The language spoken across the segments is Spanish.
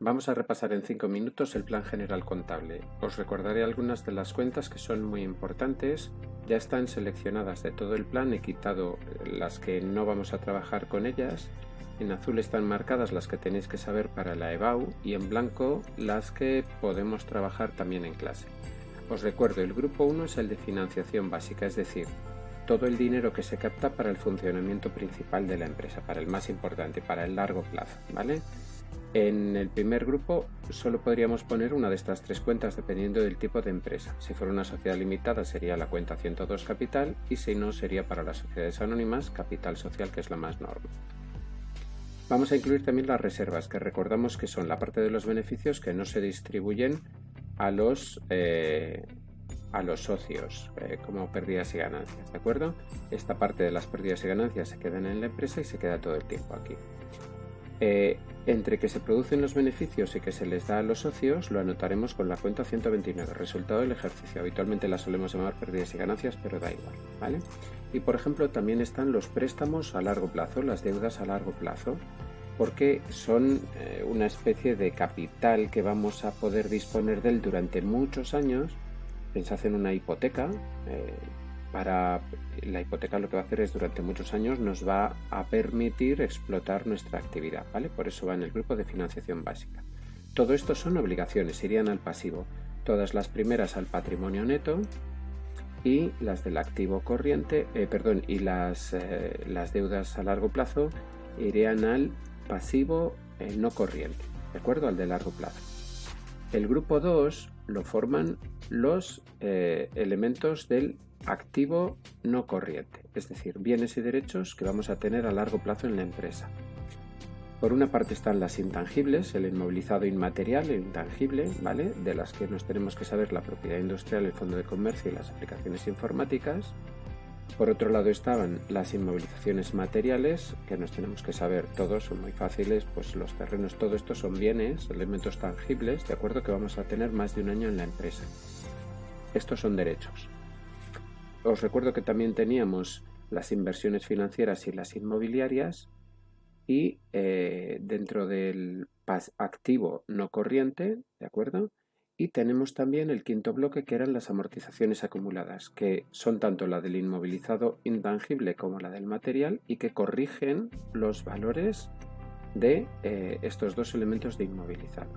Vamos a repasar en 5 minutos el plan general contable. Os recordaré algunas de las cuentas que son muy importantes. Ya están seleccionadas de todo el plan, he quitado las que no vamos a trabajar con ellas. En azul están marcadas las que tenéis que saber para la EBAU y en blanco las que podemos trabajar también en clase. Os recuerdo, el grupo 1 es el de financiación básica, es decir, todo el dinero que se capta para el funcionamiento principal de la empresa, para el más importante, para el largo plazo, ¿vale? En el primer grupo solo podríamos poner una de estas tres cuentas dependiendo del tipo de empresa. Si fuera una sociedad limitada sería la cuenta 102 capital y si no sería para las sociedades anónimas capital social, que es la más normal. Vamos a incluir también las reservas, que recordamos que son la parte de los beneficios que no se distribuyen a los socios como pérdidas y ganancias, ¿de acuerdo? Esta parte de las pérdidas y ganancias se quedan en la empresa y se queda todo el tiempo aquí. Entre que se producen los beneficios y que se les da a los socios, lo anotaremos con la cuenta 129, resultado del ejercicio. Habitualmente la solemos llamar pérdidas y ganancias, pero da igual, ¿vale? Y por ejemplo también están los préstamos a largo plazo, las deudas a largo plazo, porque son una especie de capital que vamos a poder disponer de él durante muchos años. Pensad en una hipoteca. Para la hipoteca lo que va a hacer es durante muchos años nos va a permitir explotar nuestra actividad, ¿vale? Por eso va en el grupo de financiación básica. Todo esto son obligaciones, irían al pasivo. Todas las primeras al patrimonio neto y las del activo corriente, y las deudas a largo plazo irían al pasivo no corriente, ¿de acuerdo? Al de largo plazo. El grupo 2 lo forman los elementos del activo no corriente, es decir, bienes y derechos que vamos a tener a largo plazo en la empresa. Por una parte están las intangibles, el inmovilizado inmaterial, el intangible, ¿vale? De las que nos tenemos que saber la propiedad industrial, el fondo de comercio y las aplicaciones informáticas. Por otro lado estaban las inmovilizaciones materiales, que nos tenemos que saber todos, son muy fáciles, pues los terrenos, todo esto son bienes, elementos tangibles, de acuerdo, que vamos a tener más de un año en la empresa. Estos son derechos. Os recuerdo que también teníamos las inversiones financieras y las inmobiliarias y dentro del activo no corriente, ¿de acuerdo? Y tenemos también el quinto bloque que eran las amortizaciones acumuladas, que son tanto la del inmovilizado intangible como la del material y que corrigen los valores de estos dos elementos de inmovilizado.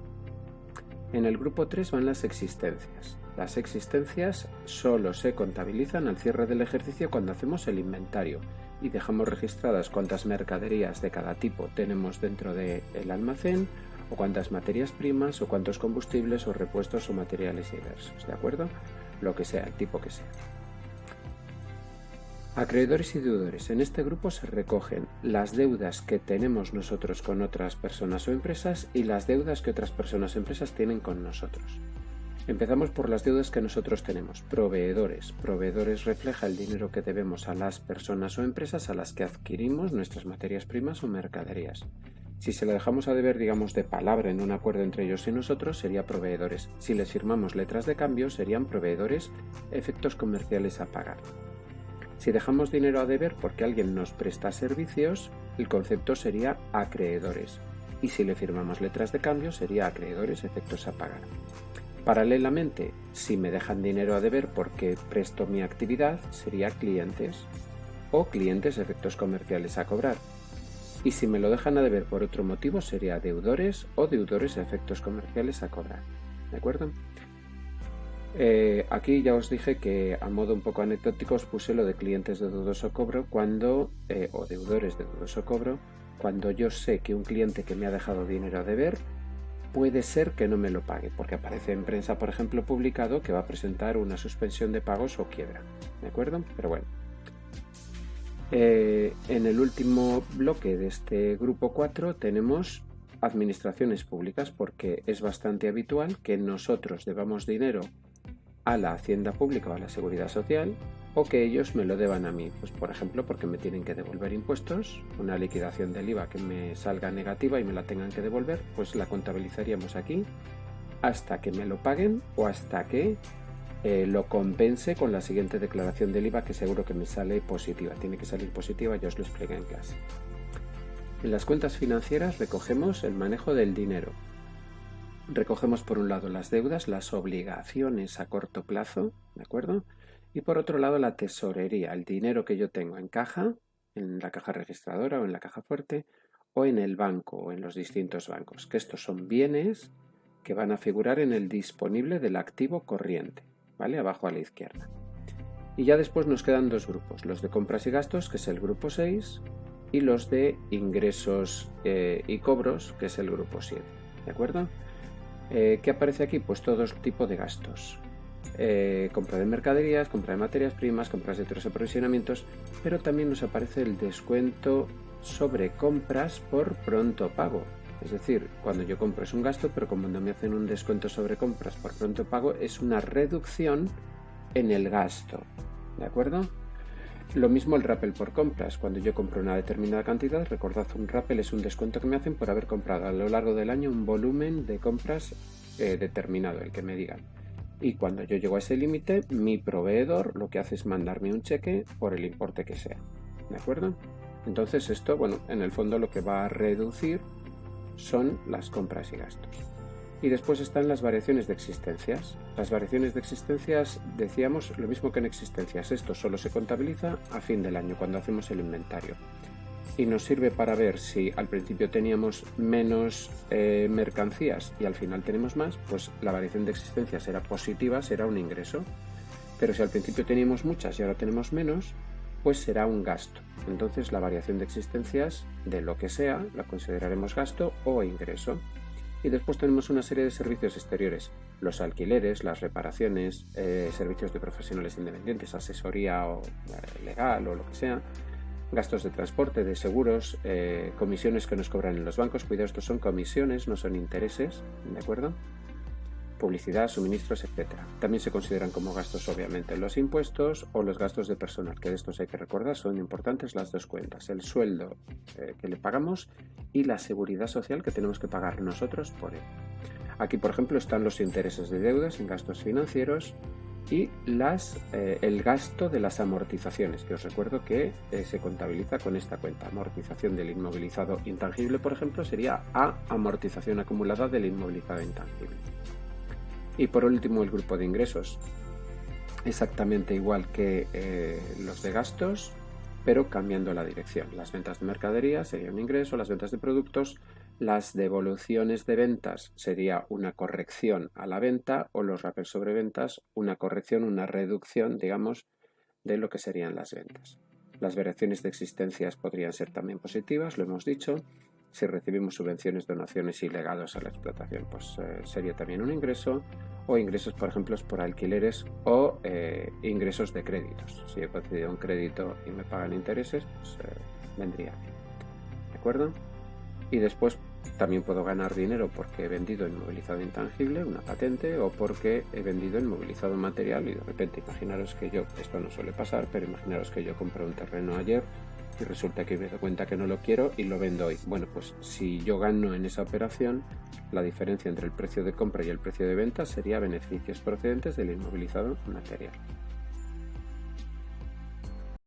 En el grupo 3 van las existencias. Las existencias solo se contabilizan al cierre del ejercicio cuando hacemos el inventario y dejamos registradas cuántas mercaderías de cada tipo tenemos dentro del almacén, o cuántas materias primas, o cuántos combustibles, o repuestos, o materiales diversos, ¿de acuerdo? Lo que sea, el tipo que sea. Acreedores y deudores. En este grupo se recogen las deudas que tenemos nosotros con otras personas o empresas y las deudas que otras personas o empresas tienen con nosotros. Empezamos por las deudas que nosotros tenemos. Proveedores. Proveedores refleja el dinero que debemos a las personas o empresas a las que adquirimos nuestras materias primas o mercaderías. Si se la dejamos a deber, digamos, de palabra en un acuerdo entre ellos y nosotros, sería proveedores. Si les firmamos letras de cambio, serían proveedores, efectos comerciales a pagar. Si dejamos dinero a deber porque alguien nos presta servicios, el concepto sería acreedores. Y si le firmamos letras de cambio, sería acreedores, efectos a pagar. Paralelamente, si me dejan dinero a deber porque presto mi actividad, sería clientes o clientes, efectos comerciales a cobrar. Y si me lo dejan a deber por otro motivo, sería deudores o deudores, efectos comerciales a cobrar. ¿De acuerdo? Aquí ya os dije que a modo un poco anecdótico os puse lo de clientes de dudoso cobro o deudores de dudoso cobro cuando yo sé que un cliente que me ha dejado dinero a deber puede ser que no me lo pague, porque aparece en prensa, por ejemplo, publicado que va a presentar una suspensión de pagos o quiebra, ¿de acuerdo? Pero bueno. En el último bloque de este grupo 4 tenemos administraciones públicas, porque es bastante habitual que nosotros debamos dinero a la hacienda pública o a la seguridad social o que ellos me lo deban a mí, pues por ejemplo porque me tienen que devolver impuestos, una liquidación del IVA que me salga negativa y me la tengan que devolver, pues la contabilizaríamos aquí hasta que me lo paguen o hasta que lo compense con la siguiente declaración del IVA, que seguro que me sale positiva. Tiene que salir positiva, ya os lo expliqué en clase. En las cuentas financieras recogemos el manejo del dinero. recogemos por un lado las deudas, las obligaciones a corto plazo, ¿de acuerdo? Y por otro lado la tesorería, el dinero que yo tengo en caja, en la caja registradora o en la caja fuerte, o en el banco o en los distintos bancos, que estos son bienes que van a figurar en el disponible del activo corriente, ¿vale? Abajo a la izquierda. Y ya después nos quedan dos grupos, los de compras y gastos, que es el grupo 6, y los de ingresos y cobros, que es el grupo 7, ¿de acuerdo? ¿Qué aparece aquí? Pues todo tipo de gastos. Compra de mercaderías, compra de materias primas, compras de otros aprovisionamientos, pero también nos aparece el descuento sobre compras por pronto pago. Es decir, cuando yo compro es un gasto, pero como no me hacen un descuento sobre compras por pronto pago, es una reducción en el gasto, ¿de acuerdo? Lo mismo el rappel por compras. Cuando yo compro una determinada cantidad, recordad, un rappel es un descuento que me hacen por haber comprado a lo largo del año un volumen de compras determinado, el que me digan. Y cuando yo llego a ese límite, mi proveedor lo que hace es mandarme un cheque por el importe que sea, ¿de acuerdo? Entonces esto, bueno, en el fondo lo que va a reducir son las compras y gastos. Y después están las variaciones de existencias. Las variaciones de existencias, decíamos lo mismo que en existencias. Esto solo se contabiliza a fin del año, cuando hacemos el inventario. Y nos sirve para ver si al principio teníamos menos mercancías y al final tenemos más, pues la variación de existencias será positiva, será un ingreso. Pero si al principio teníamos muchas y ahora tenemos menos, pues será un gasto. Entonces la variación de existencias de lo que sea la consideraremos gasto o ingreso. Y después tenemos una serie de servicios exteriores, los alquileres, las reparaciones, servicios de profesionales independientes, asesoría o legal o lo que sea, gastos de transporte, de seguros, comisiones que nos cobran en los bancos. Cuidado, estos son comisiones, no son intereses, ¿de acuerdo? Publicidad, suministros, etc. También se consideran como gastos, obviamente, los impuestos o los gastos de personal, que de estos hay que recordar, son importantes las dos cuentas, el sueldo que le pagamos y la seguridad social que tenemos que pagar nosotros por él. Aquí, por ejemplo, están los intereses de deudas en gastos financieros y el gasto de las amortizaciones, que os recuerdo que se contabiliza con esta cuenta. Amortización del inmovilizado intangible, por ejemplo, sería A, amortización acumulada del inmovilizado intangible. Y por último, el grupo de ingresos, exactamente igual que los de gastos, pero cambiando la dirección. Las ventas de mercadería sería un ingreso, las ventas de productos, las devoluciones de ventas sería una corrección a la venta, o los rappels sobre ventas, una corrección, una reducción, digamos, de lo que serían las ventas. Las variaciones de existencias podrían ser también positivas, lo hemos dicho. Si recibimos subvenciones, donaciones y legados a la explotación, pues sería también un ingreso, o ingresos, por ejemplo, por alquileres o ingresos de créditos. Si he concedido un crédito y me pagan intereses, pues vendría bien, ¿de acuerdo? Y después también puedo ganar dinero porque he vendido inmovilizado intangible, una patente, o porque he vendido inmovilizado material y de repente imaginaros que yo, esto no suele pasar, pero imaginaros que yo compré un terreno ayer y resulta que me doy cuenta que no lo quiero y lo vendo hoy. Bueno, pues si yo gano en esa operación, la diferencia entre el precio de compra y el precio de venta sería beneficios procedentes del inmovilizado material.